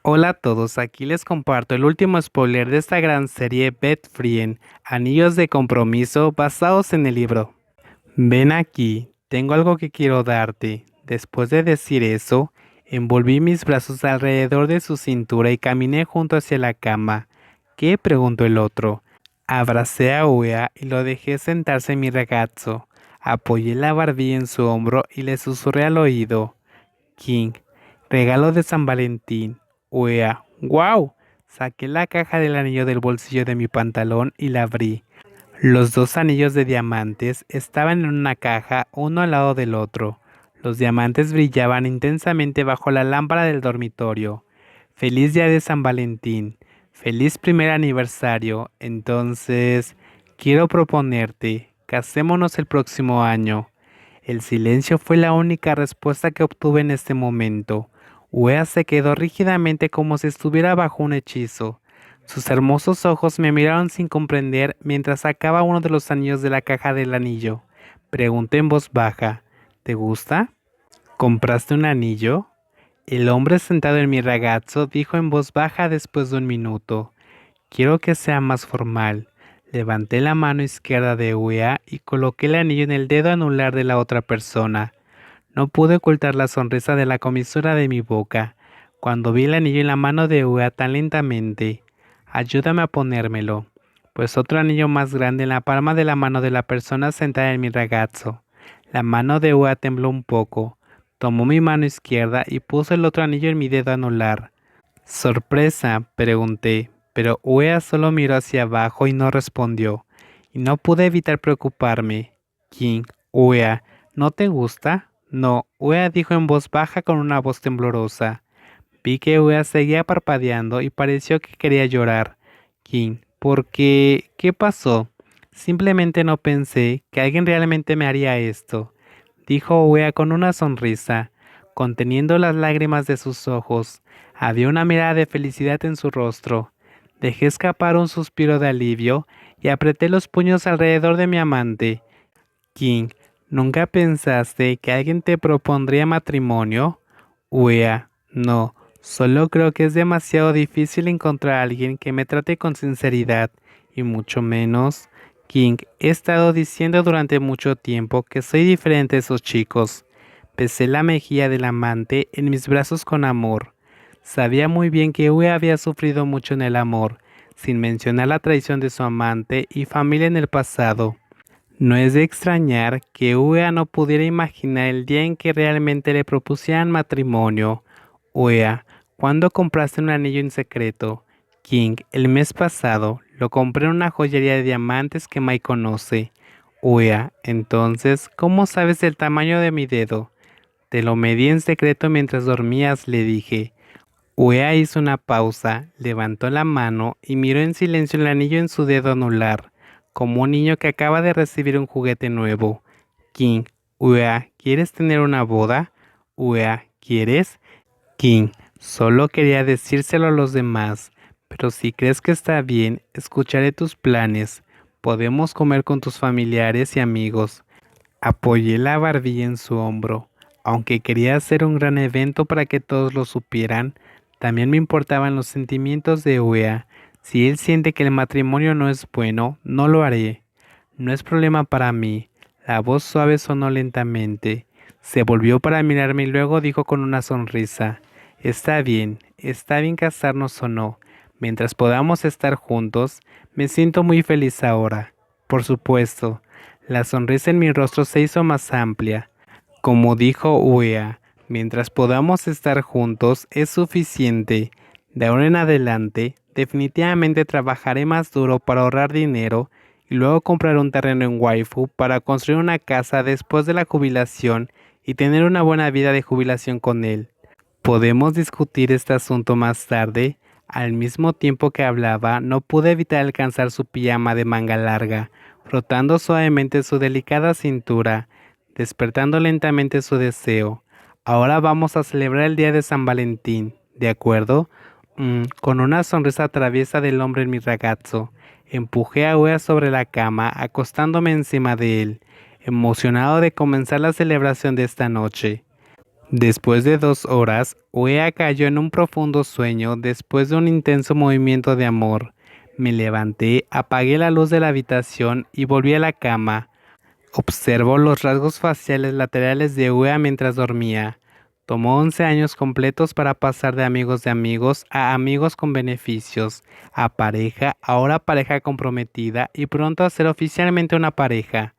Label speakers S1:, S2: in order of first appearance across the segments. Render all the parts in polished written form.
S1: Hola a todos, aquí les comparto el último spoiler de esta gran serie Bed Frien, Anillos de Compromiso basados en el libro. Ven aquí, tengo algo que quiero darte. Después de decir eso, envolví mis brazos alrededor de su cintura y caminé junto hacia la cama. ¿Qué? Preguntó el otro. Abracé a Uea y lo dejé sentarse en mi ragazzo. Apoyé la barbilla en su hombro y le susurré al oído. King, regalo de San Valentín. Wea, wow. Saqué la caja del anillo del bolsillo de mi pantalón y la abrí. Los dos anillos de diamantes estaban en una caja, uno al lado del otro. Los diamantes brillaban intensamente bajo la lámpara del dormitorio. Feliz día de San Valentín. Feliz primer aniversario. Entonces, quiero proponerte, casémonos el próximo año. El silencio fue la única respuesta que obtuve en este momento. Wea se quedó rígidamente como si estuviera bajo un hechizo. Sus hermosos ojos me miraron sin comprender mientras sacaba uno de los anillos de la caja del anillo. Pregunté en voz baja, ¿te gusta? ¿Compraste un anillo? El hombre sentado en mi ragazzo dijo en voz baja después de un minuto. Quiero que sea más formal. Levanté la mano izquierda de Wea y coloqué el anillo en el dedo anular de la otra persona. No pude ocultar la sonrisa de la comisura de mi boca cuando vi el anillo en la mano de Ua tan lentamente. Ayúdame a ponérmelo, pues otro anillo más grande en la palma de la mano de la persona sentada en mi ragazzo. La mano de Ua tembló un poco. Tomó mi mano izquierda y puso el otro anillo en mi dedo anular. Sorpresa, pregunté, pero Ua solo miró hacia abajo y no respondió. Y no pude evitar preocuparme. King, Ua, ¿no te gusta? No, Ua dijo en voz baja con una voz temblorosa. Vi que Ua seguía parpadeando y pareció que quería llorar. King, ¿por qué? ¿Qué pasó? Simplemente no pensé que alguien realmente me haría esto, dijo Ua con una sonrisa, conteniendo las lágrimas de sus ojos. Había una mirada de felicidad en su rostro. Dejé escapar un suspiro de alivio y apreté los puños alrededor de mi amante. King, ¿nunca pensaste que alguien te propondría matrimonio? Wea, no, solo creo que es demasiado difícil encontrar a alguien que me trate con sinceridad, y mucho menos. King, he estado diciendo durante mucho tiempo que soy diferente a esos chicos. Besé la mejilla del amante en mis brazos con amor. Sabía muy bien que Wea había sufrido mucho en el amor, sin mencionar la traición de su amante y familia en el pasado. No es de extrañar que Ua no pudiera imaginar el día en que realmente le propusieran matrimonio. Ua, ¿cuándo compraste un anillo en secreto? King, el mes pasado, lo compré en una joyería de diamantes que Mai conoce. Ua, entonces, ¿cómo sabes el tamaño de mi dedo? Te lo medí en secreto mientras dormías, le dije. Ua hizo una pausa, levantó la mano y miró en silencio el anillo en su dedo anular, como un niño que acaba de recibir un juguete nuevo. King, Ua, ¿quieres tener una boda? Ua, ¿quieres? King, solo quería decírselo a los demás, pero si crees que está bien, escucharé tus planes. Podemos comer con tus familiares y amigos. Apoyé la barbilla en su hombro. Aunque quería hacer un gran evento para que todos lo supieran, también me importaban los sentimientos de Ua. Si él siente que el matrimonio no es bueno, no lo haré. No es problema para mí. La voz suave sonó lentamente. Se volvió para mirarme y luego dijo con una sonrisa, está bien casarnos o no. Mientras podamos estar juntos, me siento muy feliz ahora. Por supuesto. La sonrisa en mi rostro se hizo más amplia. Como dijo Ua, mientras podamos estar juntos es suficiente. De ahora en adelante, definitivamente trabajaré más duro para ahorrar dinero y luego comprar un terreno en Waifu para construir una casa después de la jubilación y tener una buena vida de jubilación con él. Podemos discutir este asunto más tarde. Al mismo tiempo que hablaba, no pude evitar alcanzar su pijama de manga larga, frotando suavemente su delicada cintura, despertando lentamente su deseo. Ahora vamos a celebrar el día de San Valentín, ¿de acuerdo? Con una sonrisa traviesa del hombre en mi ragazzo, empujé a Wea sobre la cama, acostándome encima de él, emocionado de comenzar la celebración de esta noche. Después de 2 horas, Uea cayó en un profundo sueño después de un intenso movimiento de amor. Me levanté, apagué la luz de la habitación y volví a la cama. Observo los rasgos faciales laterales de Uea mientras dormía. Tomó 11 años completos para pasar de amigos a amigos con beneficios, a pareja, ahora pareja comprometida y pronto a ser oficialmente una pareja.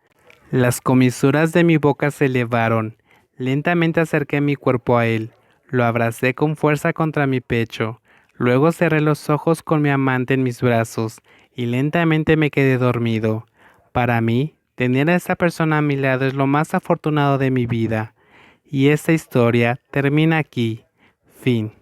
S1: Las comisuras de mi boca se elevaron. Lentamente acerqué mi cuerpo a él. Lo abracé con fuerza contra mi pecho. Luego cerré los ojos con mi amante en mis brazos y lentamente me quedé dormido. Para mí, tener a esta persona a mi lado es lo más afortunado de mi vida. Y esta historia termina aquí. Fin.